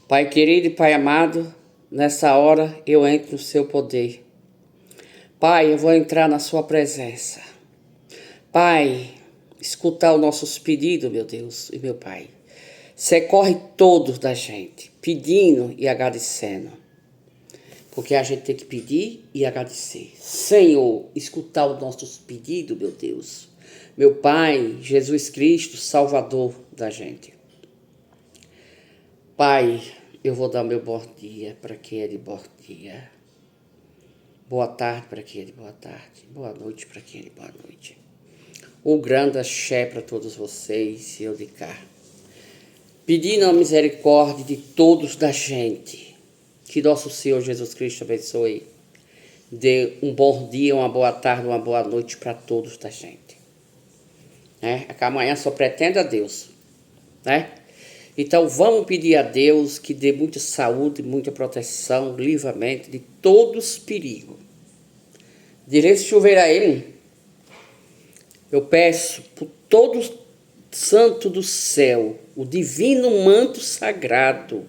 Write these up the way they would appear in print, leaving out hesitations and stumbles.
Pai querido e Pai amado, nessa hora eu entro no seu poder. Pai, eu vou entrar na sua presença. Pai, escutar os nossos pedidos, meu Deus e meu Pai. Socorre todos da gente, pedindo e agradecendo. Porque a gente tem que pedir e agradecer. Senhor, escutar os nossos pedidos, meu Deus. Meu Pai, Jesus Cristo, Salvador da gente. Pai, eu vou dar meu bom dia para quem é de bom dia. Boa tarde para quem é de boa tarde. Boa noite para quem é de boa noite. Um grande axé para todos vocês e eu de cá. Pedindo a misericórdia de todos da gente. Que nosso Senhor Jesus Cristo abençoe. Dê um bom dia, uma boa tarde, uma boa noite para todos da gente. Né? Que amanhã só pretende a Deus. Né? Então vamos pedir a Deus que dê muita saúde, muita proteção, livramento de todos os perigos. Direito chover a Ele, eu peço por todos santo do céu, o divino manto sagrado,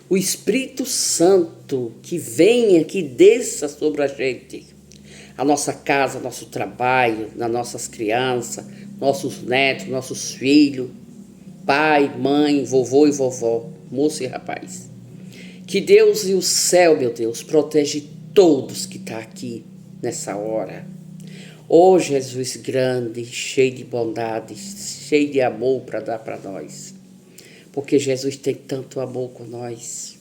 o Espírito Santo que venha, que desça sobre a gente, a nossa casa, nosso trabalho, nas nossas crianças, nossos netos, nossos filhos, pai, mãe, vovô e vovó, moço e rapaz. Que Deus e o céu, meu Deus, protege todos que estão aqui nessa hora. Ô Jesus grande, cheio de bondade, cheio de amor para dar para nós. Porque Jesus tem tanto amor com nós.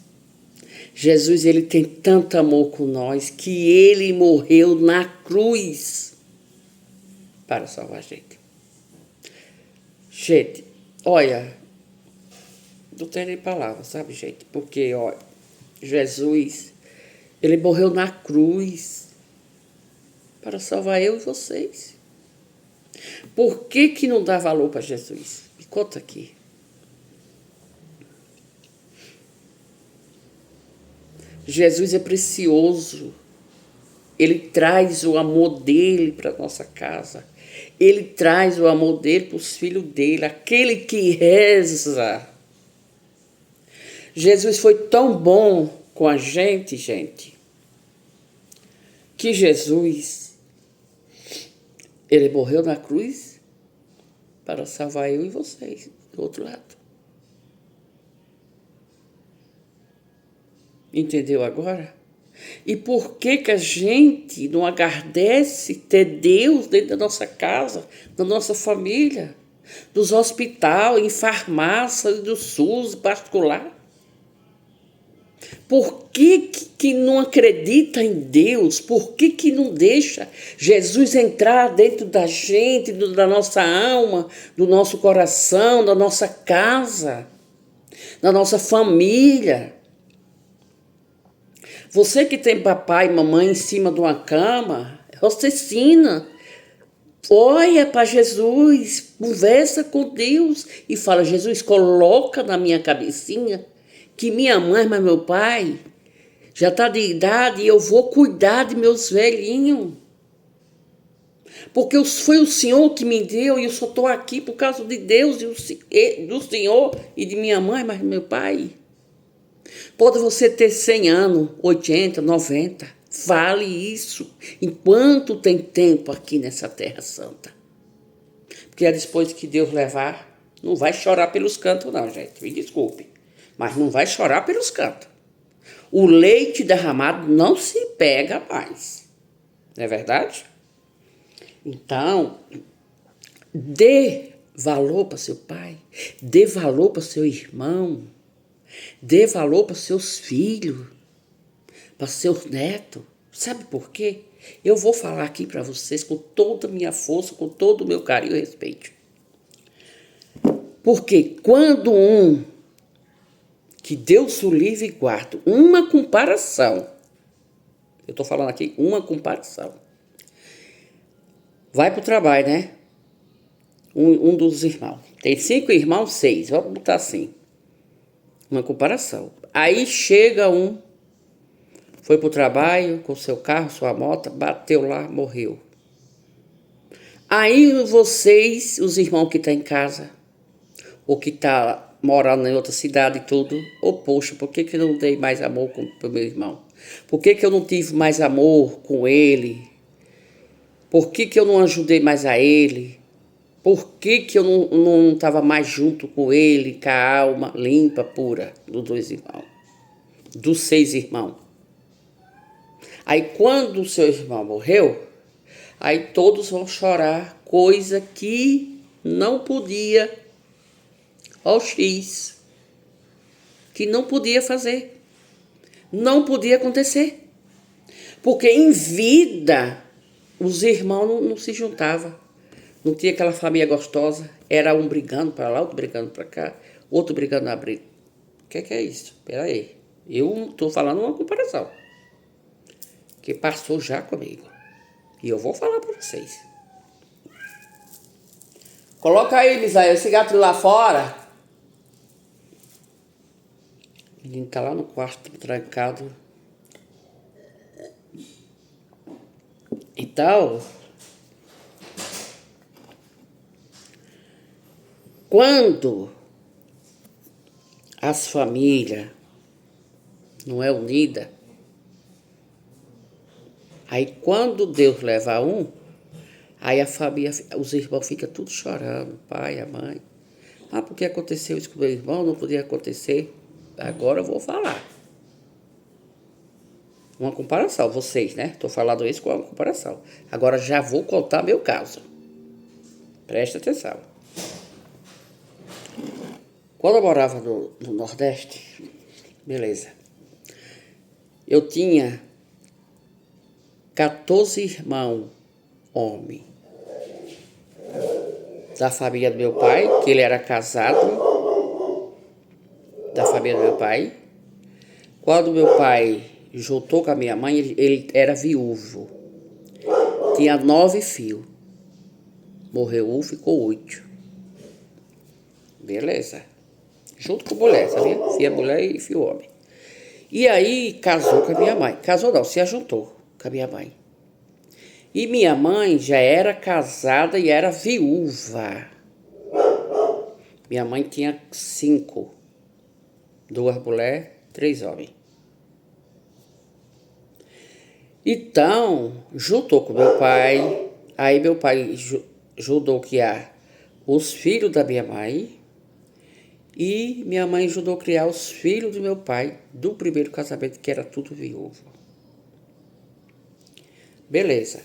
Jesus, ele tem tanto amor com nós que ele morreu na cruz para salvar a gente. Gente, olha, não tem nem palavras, sabe, gente? Porque, olha, Jesus, ele morreu na cruz para salvar eu e vocês. Por que não dá valor para Jesus? Me conta aqui. Jesus é precioso. Ele traz o amor dele para nossa casa. Ele traz o amor dele para os filhos dele, aquele que reza. Jesus foi tão bom com a gente, que Jesus, ele morreu na cruz para salvar eu e vocês, do outro lado. Entendeu agora? E por que a gente não agradece ter Deus dentro da nossa casa, da nossa família, dos hospitais, em farmácia, do SUS particular? Por que não acredita em Deus? Por que não deixa Jesus entrar dentro da gente, da nossa alma, do nosso coração, da nossa casa, da nossa família? Você que tem papai e mamãe em cima de uma cama, raciocina, olha para Jesus, conversa com Deus e fala: Jesus, coloca na minha cabecinha que minha mãe, mas meu pai já está de idade e eu vou cuidar de meus velhinhos. Porque foi o Senhor que me deu e eu só estou aqui por causa de Deus e do Senhor e de minha mãe, mas meu pai. Pode você ter 100 anos, 80, 90. Fale isso enquanto tem tempo aqui nessa terra santa. Porque depois que Deus levar, não vai chorar pelos cantos não, gente. Me desculpe. Mas não vai chorar pelos cantos. O leite derramado não se pega mais. Não é verdade? Então, dê valor para seu pai. Dê valor para seu irmão. Dê valor para seus filhos, para seus netos. Sabe por quê? Eu vou falar aqui para vocês com toda a minha força, com todo o meu carinho e respeito. Porque quando que Deus o livre e guarde, uma comparação, eu estou falando aqui uma comparação, vai para o trabalho, né? Um dos irmãos. Tem 5 irmãos, 6, vamos botar assim. Uma comparação. Aí chega foi para o trabalho com seu carro, sua moto, bateu lá, morreu. Aí vocês, os irmãos que estão em casa, ou que estão morando em outra cidade e tudo. Ô, poxa, por que que eu não dei mais amor pro meu irmão? Por que que eu não tive mais amor com ele? Por que que eu não ajudei mais a ele? Por que que eu não estava mais junto com ele, com a alma limpa, pura, dos dois irmãos? Dos 6 irmãos. Aí quando o seu irmão morreu, aí todos vão chorar, coisa que não podia, ó X, que não podia fazer, não podia acontecer. Porque em vida, os irmãos não se juntavam, não tinha aquela família gostosa, era um brigando para lá, outro brigando para cá, outro brigando na briga. O que é isso? Espera aí, eu estou falando uma comparação, que passou já comigo. E eu vou falar para vocês. Coloca aí, Misael, esse gato lá fora. O menino tá lá no quarto, trancado. Então, quando as famílias não é unida, aí quando Deus leva um, aí a família, os irmãos ficam tudo chorando, o pai, a mãe. Ah, porque aconteceu isso com meu irmão, não podia acontecer. Agora eu vou falar. Uma comparação, vocês, né? Estou falando isso com uma comparação. Agora já vou contar meu caso. Presta atenção. Quando eu morava no Nordeste, beleza. Eu tinha 14 irmãos, homem. Da família do meu pai, que ele era casado. Da família do meu pai. Quando meu pai juntou com a minha mãe, ele era viúvo. Tinha 9 filhos. Morreu um, ficou 8. Beleza. Junto com mulher, sabia? Filha mulher e filho homem. E aí casou com a minha mãe. Casou não, se ajuntou com a minha mãe. E minha mãe já era casada e era viúva. Minha mãe tinha 5. 2 mulheres, 3 homens. Então, juntou com meu pai. Aí meu pai ajudou a criar os filhos da minha mãe. E minha mãe ajudou a criar os filhos do meu pai, do primeiro casamento, que era tudo viúvo. Beleza.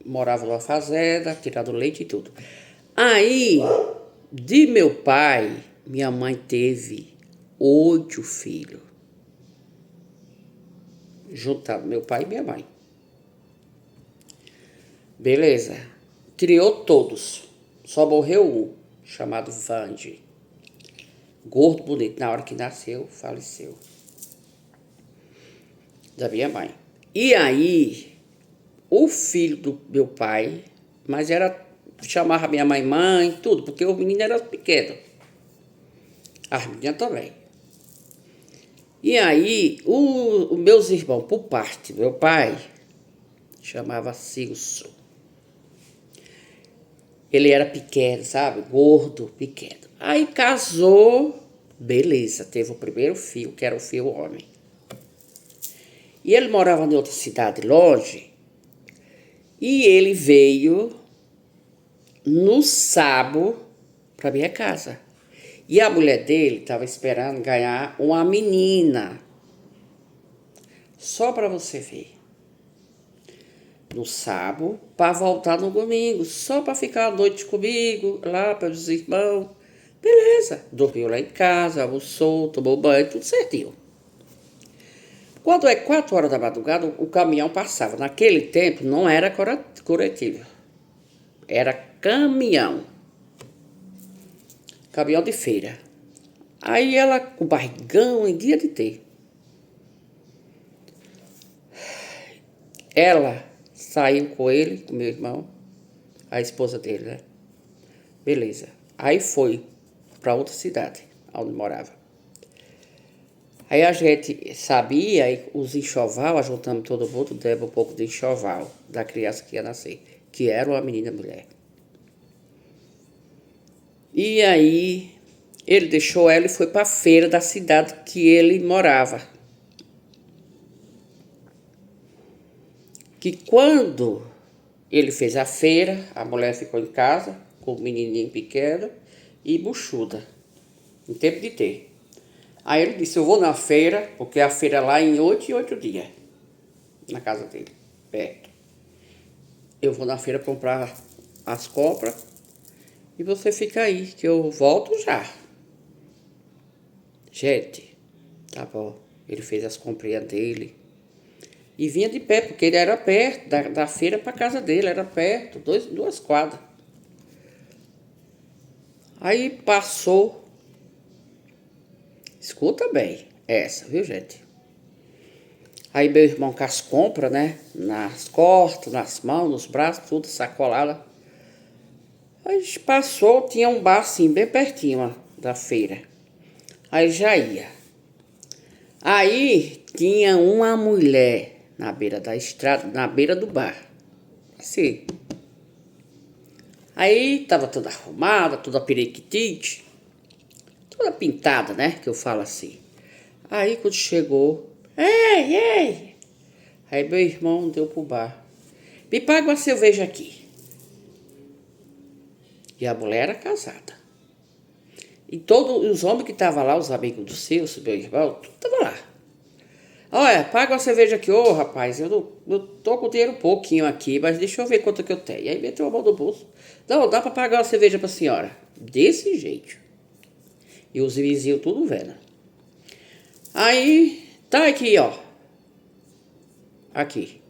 Morava numa fazenda, tirando leite e tudo. Aí, de meu pai, minha mãe teve 8 filhos. Juntado meu pai e minha mãe. Beleza. Criou todos. Só morreu um, chamado Vande. Gordo, bonito. Na hora que nasceu, faleceu. Da minha mãe. E aí, o filho do meu pai, mas chamava minha mãe, tudo, porque o menino era pequeno. As meninas também. E aí, os meus irmãos, por parte do meu pai, chamava Cilso. Ele era pequeno, sabe? Gordo, pequeno. Aí casou, beleza, teve o primeiro filho, que era o filho homem. E ele morava em outra cidade longe, e ele veio no sábado para minha casa. E a mulher dele estava esperando ganhar uma menina. Só para você ver. No sábado, para voltar no domingo. Só para ficar a noite comigo, lá para os irmãos. Beleza. Dormiu lá em casa, almoçou, tomou banho, tudo certinho. Quando é 4 horas da madrugada, o caminhão passava. Naquele tempo não era coletivo. Era caminhão. Caminhão de feira. Aí ela, com barrigão, em dia de ter. Ela saiu com ele, com meu irmão, a esposa dele, né? Beleza. Aí foi para outra cidade, onde morava. Aí a gente sabia, aí os enxoval, ajuntamos todo mundo, demos um pouco de enxoval da criança que ia nascer, que era uma menina mulher. E aí Ele deixou ela e foi para a feira da cidade que ele morava. Que quando ele fez a feira, a mulher ficou em casa com o menininho pequeno e buchuda, em tempo de ter. Aí ele disse, eu vou na feira, porque a feira é lá em 8 e 8 dias, na casa dele, perto. Eu vou na feira comprar as compras e você fica aí, que eu volto já. Gente, tá bom. Ele fez as comprinhas dele e vinha de pé, porque ele era perto da feira para casa dele, era perto, duas quadras. Aí passou, escuta bem essa, viu, gente? Aí meu irmão com as compras, né? Nas costas, nas mãos, nos braços, tudo sacolada. Aí passou, tinha um bar assim, bem pertinho ó, da feira. Aí já ia. Aí tinha uma mulher na beira da estrada, na beira do bar. Assim. Aí tava toda arrumada, toda periquitite, toda pintada, né? Que eu falo assim. Aí quando chegou, ei, ei! Aí meu irmão deu pro bar. Me paga uma cerveja aqui. E a mulher era casada. E todos os homens que estavam lá, os amigos do Celso, meu irmão, tudo tava lá. Olha, paga uma cerveja aqui, ô rapaz, eu tô com dinheiro pouquinho aqui, mas deixa eu ver quanto que eu tenho. E aí meteu a mão no bolso. Não, dá pra pagar uma cerveja pra senhora. Desse jeito. E os vizinhos tudo vendo. Aí, tá aqui, ó. Aqui.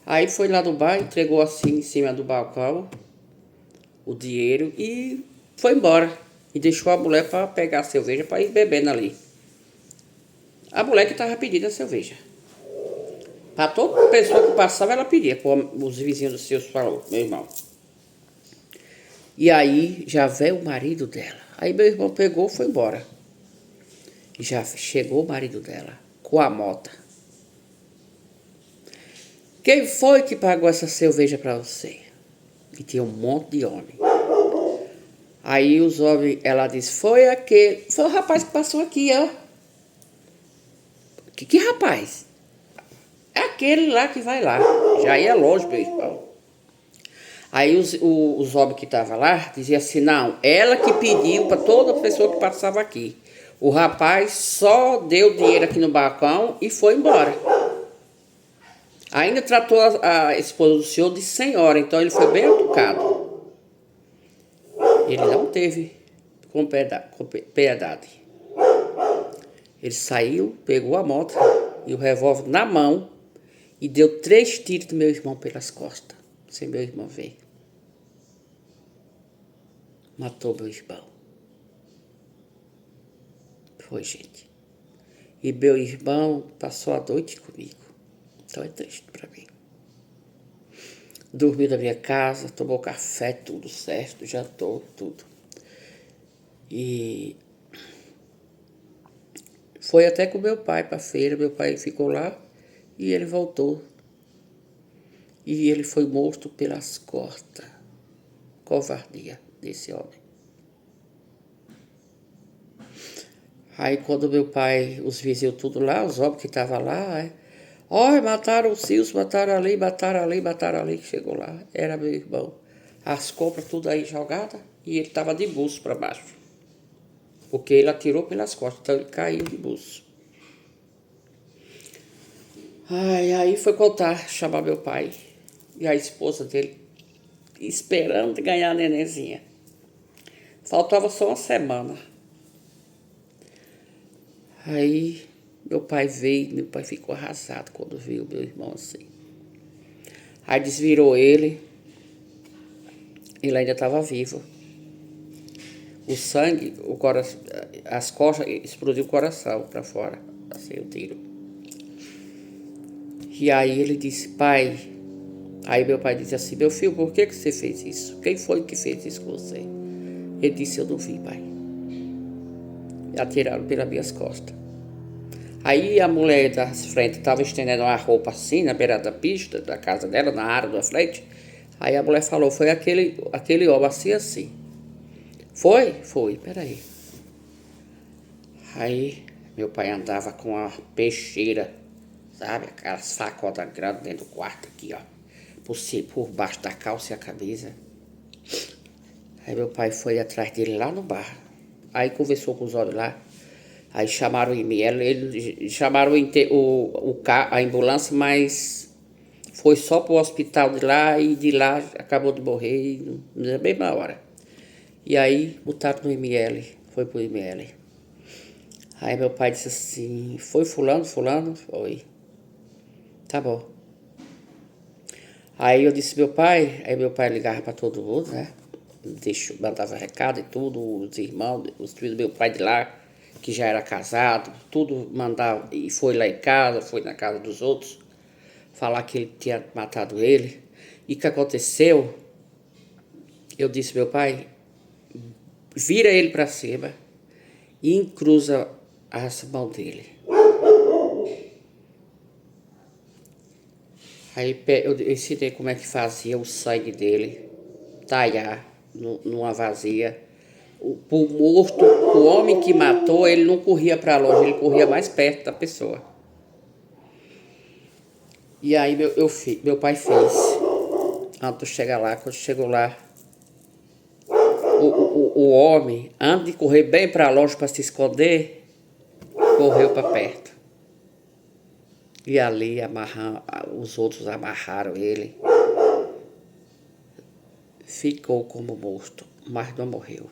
Aí foi lá no bar, entregou assim em cima do balcão o dinheiro e foi embora. E deixou a mulher para pegar a cerveja para ir bebendo ali. A mulher que estava pedindo a cerveja. Para toda pessoa que passava, ela pedia, como os vizinhos dos seus falou, meu irmão. E aí já veio o marido dela. Aí meu irmão pegou e foi embora. E já chegou o marido dela com a mota. Quem foi que pagou essa cerveja para você? E tinha um monte de homem. Aí os homens, ela disse, foi o rapaz que passou aqui, ó. Que rapaz? É aquele lá que vai lá. Já ia longe, meu irmão. Aí os homens que estavam lá diziam assim, não, ela que pediu para toda pessoa que passava aqui. O rapaz só deu dinheiro aqui no balcão e foi embora. Ainda tratou a esposa do senhor de senhora, então ele foi bem educado. Ele não teve com piedade. Ele saiu, pegou a moto e o revólver na mão e deu 3 tiros do meu irmão pelas costas, sem meu irmão ver. Matou meu irmão. Foi, gente. E meu irmão passou a noite comigo. Então é triste pra mim. Dormiu na minha casa, tomou café, tudo certo, jantou, tudo. E foi até com meu pai pra feira, meu pai ficou lá e ele voltou. E ele foi morto pelas costas. Covardia desse homem. Aí quando meu pai, os vizinhos tudo lá, os homens que estavam lá, olha, mataram o Silvio, mataram ali, mataram ali, mataram ali, que chegou lá, era meu irmão. As compras tudo aí jogadas e ele estava de buço para baixo. Porque ele atirou pelas costas, então ele caiu de buço. Aí foi contar, chamar meu pai e a esposa dele, esperando ganhar a nenenzinha. Faltava só uma semana. Aí meu pai veio, meu pai ficou arrasado quando viu meu irmão assim. Aí desvirou ele ainda estava vivo. O sangue, as costas, explodiu o coração para fora, assim o tiro. E aí ele disse, pai, aí meu pai disse assim, meu filho, por que você fez isso? Quem foi que fez isso com você? Ele disse, eu não vi, pai. Atiraram pelas minhas costas. Aí a mulher da frente estava estendendo uma roupa assim, na beira da pista, da casa dela, na área da frente. Aí a mulher falou, foi aquele homem assim, assim. Foi? Foi, peraí. Aí meu pai andava com uma peixeira, sabe? Aquelas facotas grandes dentro do quarto aqui, ó. Por baixo da calça e a camisa. Aí meu pai foi atrás dele lá no bar. Aí conversou com os olhos lá. Aí chamaram o IML, eles chamaram a ambulância, mas foi só pro hospital de lá e de lá acabou de morrer na mesma hora. E aí botaram no IML, foi pro IML. Aí meu pai disse assim, foi fulano? Fulano? Foi. Tá bom. Aí eu disse aí meu pai ligava pra todo mundo, né? Mandava recado e tudo, os irmãos, os filhos do meu pai de lá, que já era casado, tudo mandava, e foi lá em casa, foi na casa dos outros, falar que ele tinha matado ele. E o que aconteceu? Eu disse, meu pai, vira ele pra cima e encruza as mãos dele. Aí eu ensinei como é que fazia o sangue dele, talhar numa vazia. O morto, o homem que matou, ele não corria para longe, ele corria mais perto da pessoa. E aí meu pai fez. Antes de chegar lá, quando chegou lá, o homem, antes de correr bem para longe para se esconder, correu para perto. E ali os outros amarraram ele. Ficou como morto, mas não morreu.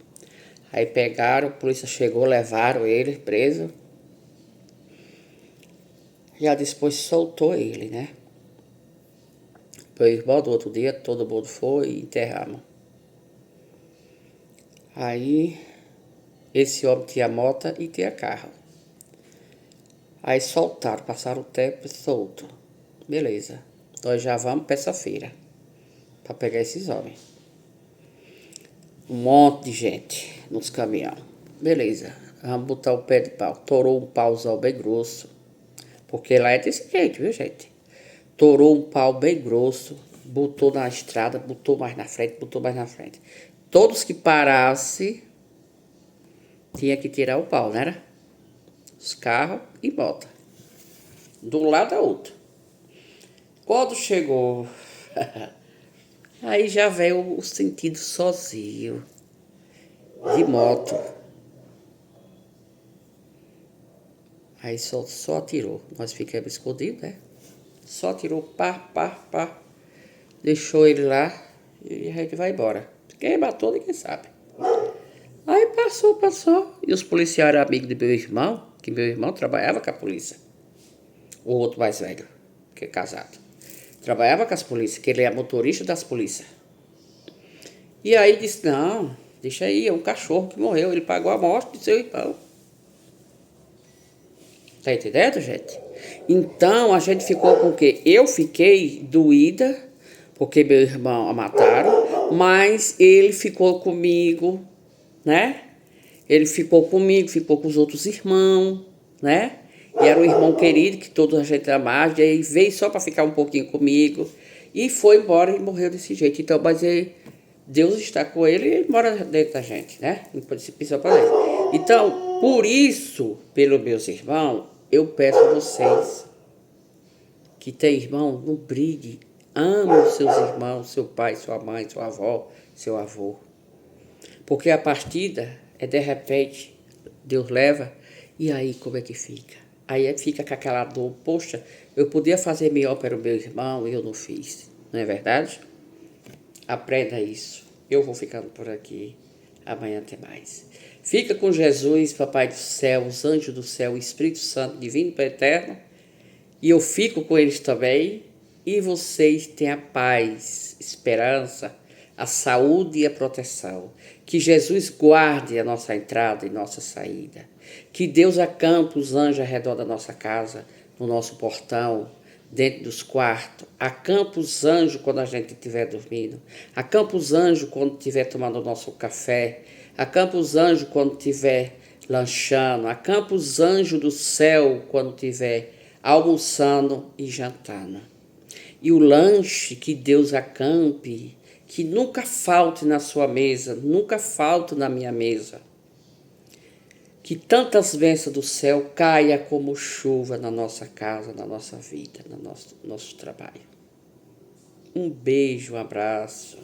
Aí pegaram, a polícia chegou, levaram ele preso. Já depois soltou ele, né? Meu irmão, do outro dia, todo mundo foi e enterramos. Aí, esse homem tinha moto e tinha carro. Aí soltaram, passaram o tempo solto. Beleza, nós já vamos para essa feira, para pegar esses homens. Um monte de gente nos caminhões. Beleza, vamos botar o pé de pau. Torou um pauzão bem grosso, porque lá é desse jeito, viu, gente? Torou um pau bem grosso, botou na estrada, botou mais na frente, botou mais na frente. Todos que parassem, tinha que tirar o pau, né? Os carros e moto. De um lado a outro. Quando chegou, aí já veio o sentido sozinho, de moto. Aí só atirou. Nós ficamos escondidos, né? Só atirou, pá. Deixou ele lá e a gente vai embora. Quem matou, ninguém sabe. Aí passou. E os policiais eram amigos de meu irmão, que meu irmão trabalhava com a polícia. O outro mais velho, que é casado. Trabalhava com as polícias, que ele é motorista das polícias. E aí disse, não, deixa aí, é um cachorro que morreu. Ele pagou a morte do seu irmão. Tá entendendo, gente? Então a gente ficou com o quê? Eu fiquei doída, porque meu irmão a mataram, mas ele ficou comigo, né? Ele ficou comigo, ficou com os outros irmãos, né? E era um irmão querido que toda a gente amava, e aí veio só para ficar um pouquinho comigo e foi embora e morreu desse jeito. Então, mas Deus está com ele e ele mora dentro da gente, né? Não pode se pisar para dentro. Então, por isso, pelos meus irmãos, eu peço a vocês que tem irmão, não brigue. Ame os seus irmãos, seu pai, sua mãe, sua avó, seu avô. Porque a partida é de repente, Deus leva, e aí como é que fica? Aí fica com aquela dor, poxa, eu podia fazer melhor para o meu irmão e eu não fiz. Não é verdade? Aprenda isso. Eu vou ficando por aqui. Amanhã tem mais. Fica com Jesus, Papai do céu, os anjos do céu, o Espírito Santo, divino para eterno. E eu fico com eles também. E vocês têm a paz, esperança, a saúde e a proteção. Que Jesus guarde a nossa entrada e nossa saída. Que Deus acampe os anjos ao redor da nossa casa, no nosso portão, dentro dos quartos. Acampa os anjos quando a gente estiver dormindo. Acampa os anjos quando estiver tomando o nosso café. Acampa os anjos quando estiver lanchando. Acampa os anjos do céu quando estiver almoçando e jantando. E o lanche que Deus acampe, que nunca falte na sua mesa, nunca falte na minha mesa. Que tantas bênçãos do céu caia como chuva na nossa casa, na nossa vida, no nosso trabalho. Um beijo, um abraço.